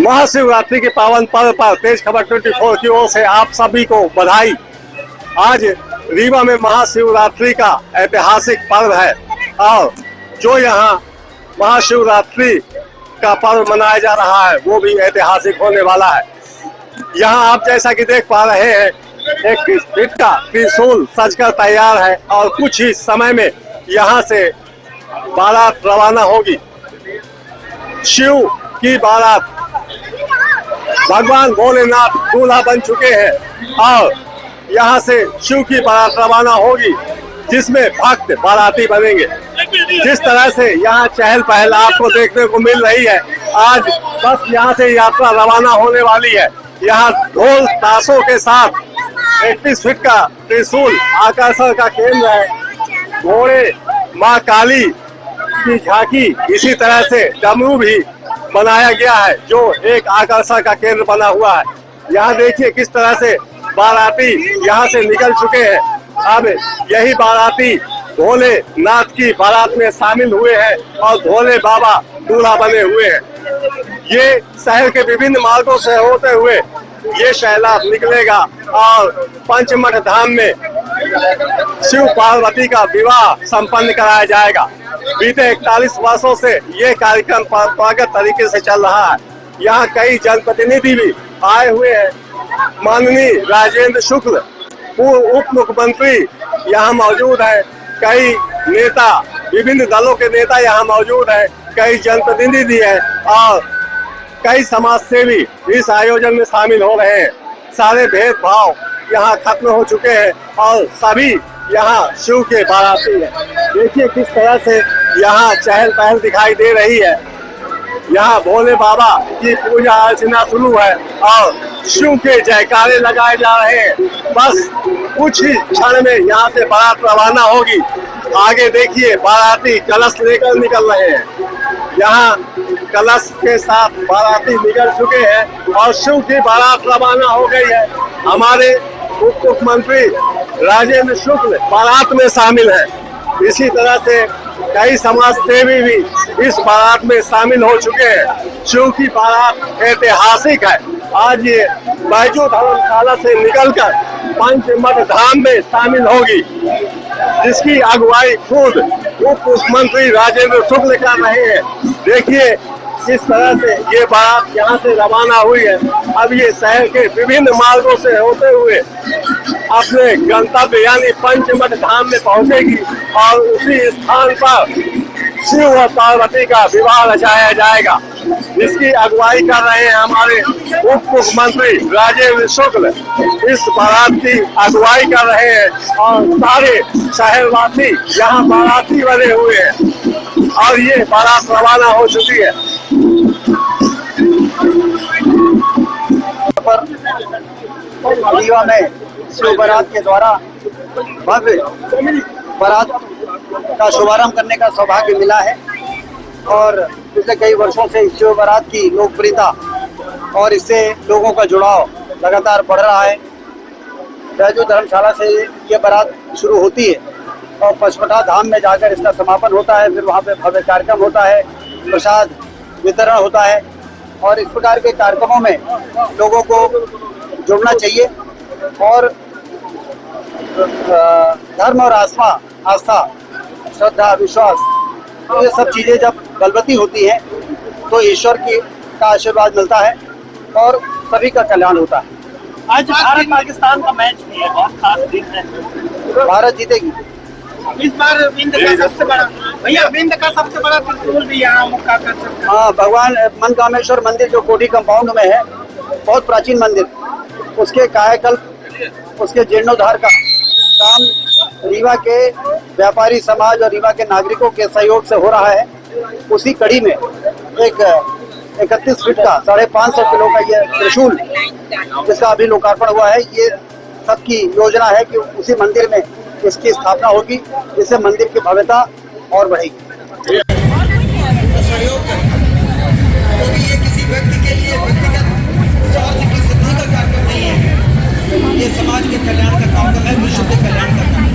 महाशिवरात्रि के पावन पर्व पर तेज खबर 24 की ओर से आप सभी को बधाई। आज रीवा में महाशिवरात्रि का ऐतिहासिक पर्व है और जो यहाँ महाशिवरात्रि का पर्व मनाया जा रहा है वो भी ऐतिहासिक होने वाला है। यहाँ आप जैसा कि देख पा रहे हैं, एक फीट का त्रिशूल सजकर तैयार है और कुछ ही समय में यहाँ से बारात रवाना होगी। शिव की बारात, भगवान भोलेनाथ दूल्हा बन चुके हैं और यहाँ से शिव की बारात रवाना होगी जिसमें भक्त बाराती बनेंगे। जिस तरह से यहाँ चहल पहल आपको देखने को मिल रही है, आज बस यहाँ से यात्रा रवाना होने वाली है। यहाँ ढोल ताशों के साथ 31 फीट का त्रिशूल आकर्षण का केंद्र है। घोड़े, माँ काली की झांकी, इसी तरह से डमरू भी बनाया गया है जो एक आकर्षण का केंद्र बना हुआ है। यहाँ देखिए किस तरह से बाराती यहाँ से निकल चुके हैं। अब यही बाराती भोलेनाथ की बारात में शामिल हुए हैं और भोले बाबा दूल्हा बने हुए हैं। ये शहर के विभिन्न मार्गों से होते हुए ये शैलाब निकलेगा और पंचमठ धाम में शिव पार्वती का विवाह संपन्न कराया जाएगा। बीते 41 वर्षों से ये कार्यक्रम परंपरागत तरीके से चल रहा है। यहाँ कई जनप्रतिनिधि भी आए हुए हैं। माननीय राजेंद्र शुक्ल पूर्व उप मुख्यमंत्री यहाँ मौजूद है। कई नेता, विभिन्न दलों के नेता यहाँ मौजूद है। कई जनप्रतिनिधि हैं और कई समाज सेवी इस आयोजन में शामिल हो रहे हैं। सारे भेदभाव यहाँ खत्म हो चुके हैं और सभी यहाँ शिव के बाराती हैं। देखिए किस तरह से यहाँ चहल पहल दिखाई दे रही है। यहाँ भोले बाबा की पूजा अर्चना शुरू है और शिव के जयकारे लगाए जा रहे हैं। बस कुछ ही क्षण में यहाँ से बारात रवाना होगी। आगे देखिए बाराती कलश लेकर निकल रहे हैं। यहाँ कलश के साथ बाराती निकल चुके हैं और शिव की बारात रवाना हो गई है। हमारे उप मुख्यमंत्री राजेंद्र शुक्ल बारात में शामिल है। इसी तरह से कई समाज सेवी भी इस बारात में शामिल हो चुके हैं। शिव की बारात ऐतिहासिक है। आज ये बैजू धर्मशाला से निकलकर पंचमठ धाम में शामिल होगी, जिसकी अगुवाई खुद उप मुख्यमंत्री राजेंद्र शुक्ल कर रहे हैं। देखिए इस तरह से ये बारात यहाँ से रवाना हुई है। अब ये शहर के विभिन्न मार्गों से होते हुए अपने गंतव्य यानी पंचमठ धाम में पहुंचेगी और उसी स्थान पर शिव और पार्वती का विवाह रचाया जाएगा। इसकी अगुवाई कर रहे हैं हमारे उप मुख्यमंत्री राजेंद्र शुक्ल। इस बारात की अगुवाई कर रहे हैं और सारे शहरवासी यहाँ बाराती बने हुए हैं और ये बारात रवाना हो चुकी है। रीवा में शिव बारात के द्वारा भव्य बारात का शुभारंभ करने का सौभाग्य मिला है और पिछले कई वर्षों से शिव बारात की लोकप्रियता और इससे लोगों का जुड़ाव लगातार बढ़ रहा है। बैजू धर्मशाला से ये बारात शुरू होती है और पंचमठा धाम में जाकर इसका समापन होता है। फिर वहाँ पे भव्य कार्यक्रम होता है, प्रसाद वितरण होता है और इस प्रकार के कार्यक्रमों में लोगों को जुड़ना चाहिए और धर्म और आस्था, श्रद्धा, विश्वास, ये सब चीजें जब बलवती होती हैं तो ईश्वर का आशीर्वाद मिलता है और सभी का कल्याण होता है। आज भारत पाकिस्तान का मैच भी है, बहुत खास दिन है। भारत जीतेगी इस बार। विंध्य का सबसे बड़ा भैया, विंध्य का सबसे बड़ा त्रिशूल भी यहाँ मुक्का कर सकता है। हाँ, भगवान मनकामेश्वर मंदिर जो कोठी कंपाउंड में है, बहुत प्राचीन मंदिर, उसके कायाकल्प, उसके जीर्णोद्धार का काम रीवा के व्यापारी समाज और रीवा के नागरिकों के सहयोग से हो रहा है। उसी कड़ी में एक 31 फीट का 550 किलो का ये त्रिशूल जिसका अभी लोकार्पण हुआ है, ये सबकी योजना है कि उसी मंदिर में इसकी स्थापना होगी, जिससे मंदिर की भव्यता और बढ़ेगी। ये किसी व्यक्ति के लिए व्यक्तिगत स्वार्थ की सिद्धि का कार्यक्रम नहीं है, ये समाज के कल्याण का काम कर रहा है, विश्व के कल्याण का काम।